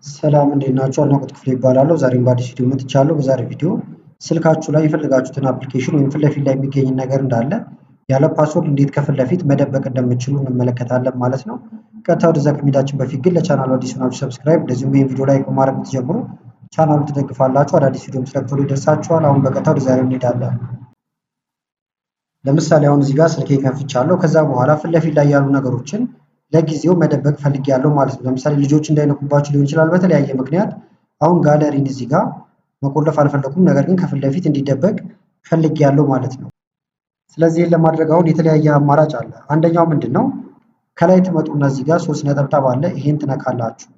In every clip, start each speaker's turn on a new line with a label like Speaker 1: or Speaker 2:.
Speaker 1: ሰላም እንዴት ናችሁ? አድናቆት ክፍሌ ይባላለሁ። ዛሬም በአዲስ ቪዲዮ መጥቻለሁ። በዛሬው ቪዲዮ ስልካችሁ ላይ የፈለጋችሁትን አፕሊኬሽን ወይም ፊት ለፊት ላይ የሚገኝ ነገር እንዳለ ያለ ፓስወርድ እንዴት ከፊት ለፊት መደበቅ እንደምትችሉ እንመለከታለን ማለት ነው። ቀጥታ ወደዛ ከመሄዳችን በፊት ግን ለቻናሉ አዲስ ሆናችሁ ሰብስክራይብ፣ እንደዚሁም ይህን ቪዲዮ ላይክ በማድረግ ብትጀምሩ ቻናሉን ትደግፋላችሁ። አዳዲስ ቪዲዮም ስለቅ ቶሎ ይደርሳችኋል። አሁን በቀጥታ ወደ ዛሬው እንሄዳለን። ለምሳሌ አሁን እዚህ ጋር ስልኬ ከፍቻለሁ። ከዛ በኋላ ፊት ለፊት ላይ ያሉ ነገሮችን ለጊዜው መደበቅ ፈልጌያለሁ ማለት ነው። ለምሳሌ ልጆች እንዳይነኩባችሁ ሊሆን ይችላል በተለያየ ምክንያት። አሁን ጋለሪን እዚህ ጋር መቆለፍ አልፈለኩም፣ ነገር ግን ከፊት ለፊት እንዲደበቅ ፈልጌያለሁ ማለት ነው። ስለዚህ ይህን ለማድረግ አሁን የተለያየ አማራጭ አለ። አንደኛው ምንድን ነው? ከላይ ትመጡና እዚህ ጋር 3 ነጠብጣብ አለ፣ ይሄን ትነካላችሁ።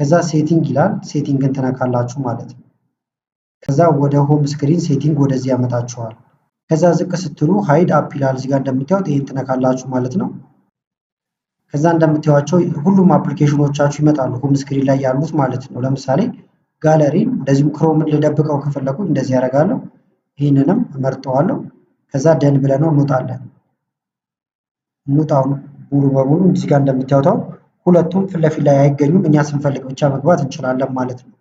Speaker 1: ከዛ ሴቲንግ ይላል፣ ሴቲንግን ትነካላችሁ ማለት ነው። ከዛ ወደ ሆም ስክሪን ሴቲንግ ወደዚህ ያመጣችኋል። ከዛ ዝቅ ስትሉ ሃይድ አፕ ይላል፣ እዚህ ጋር እንደምታዩት ይሄን ትነካላችሁ ማለት ነው። ከዛ እንደምታዩቸው ሁሉም አፕሊኬሽኖቻችሁ ይመጣሉ ሆም ስክሪን ላይ ያሉት ማለት ነው። ለምሳሌ ጋለሪን እንደዚሁም ክሮምን ልደብቀው ከፈለኩ እንደዚህ ያደርጋለሁ። ይህንንም እመርጠዋለሁ። ከዛ ደን ብለነው እንወጣለን። እንውጣው ሙሉ በሙሉ እዚህ ጋር እንደምታዩት ሁለቱም ፊት ለፊት ላይ አይገኙም። እኛ ስንፈልግ ብቻ መግባት እንችላለን ማለት ነው።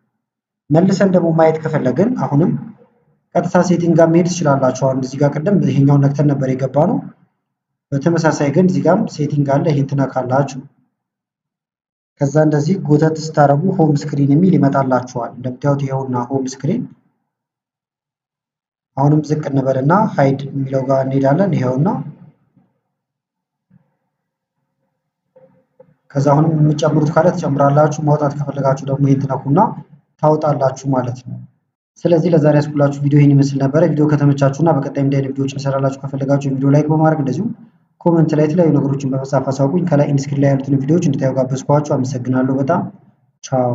Speaker 1: መልሰን ደግሞ ማየት ከፈለግን አሁንም ቀጥታ ሴቲንግ ጋር መሄድ ትችላላችሁ። አሁን እዚህ ጋር ቅድም ይሄኛውን ነክተን ነበር የገባ ነው። በተመሳሳይ ግን እዚህ ጋርም ሴቲንግ አለ፣ ይሄን ትነካላችሁ። ከዛ እንደዚህ ጎተት ስታረጉ ሆም ስክሪን የሚል ይመጣላችኋል። እንደምታዩት ይኸውና ሆም ስክሪን። አሁንም ዝቅ እንበልና ሃይድ የሚለው ጋር እንሄዳለን። ይኸውና ከዛ አሁንም የምትጨምሩት ካለ ትጨምራላችሁ። ማውጣት ከፈለጋችሁ ደግሞ ይሄን ትነኩና ታውጣላችሁ ማለት ነው። ስለዚህ ለዛሬ ያስኩላችሁ ቪዲዮ ይሄን ይመስል ነበረ። ቪዲዮ ከተመቻችሁና በቀጣይ እንደ አይነት ቪዲዮዎችን እንሰራላችሁ ከፈለጋችሁ ቪዲዮ ላይክ በማድረግ እንደዚሁም ኮሜንት ላይ የተለያዩ ነገሮችን በመጻፍ አሳውቁኝ። ከላይ ኢንስክሪን ላይ ያሉትን ቪዲዮዎች እንድታዩ ጋበዝኳችሁ። አመሰግናለሁ በጣም ቻው።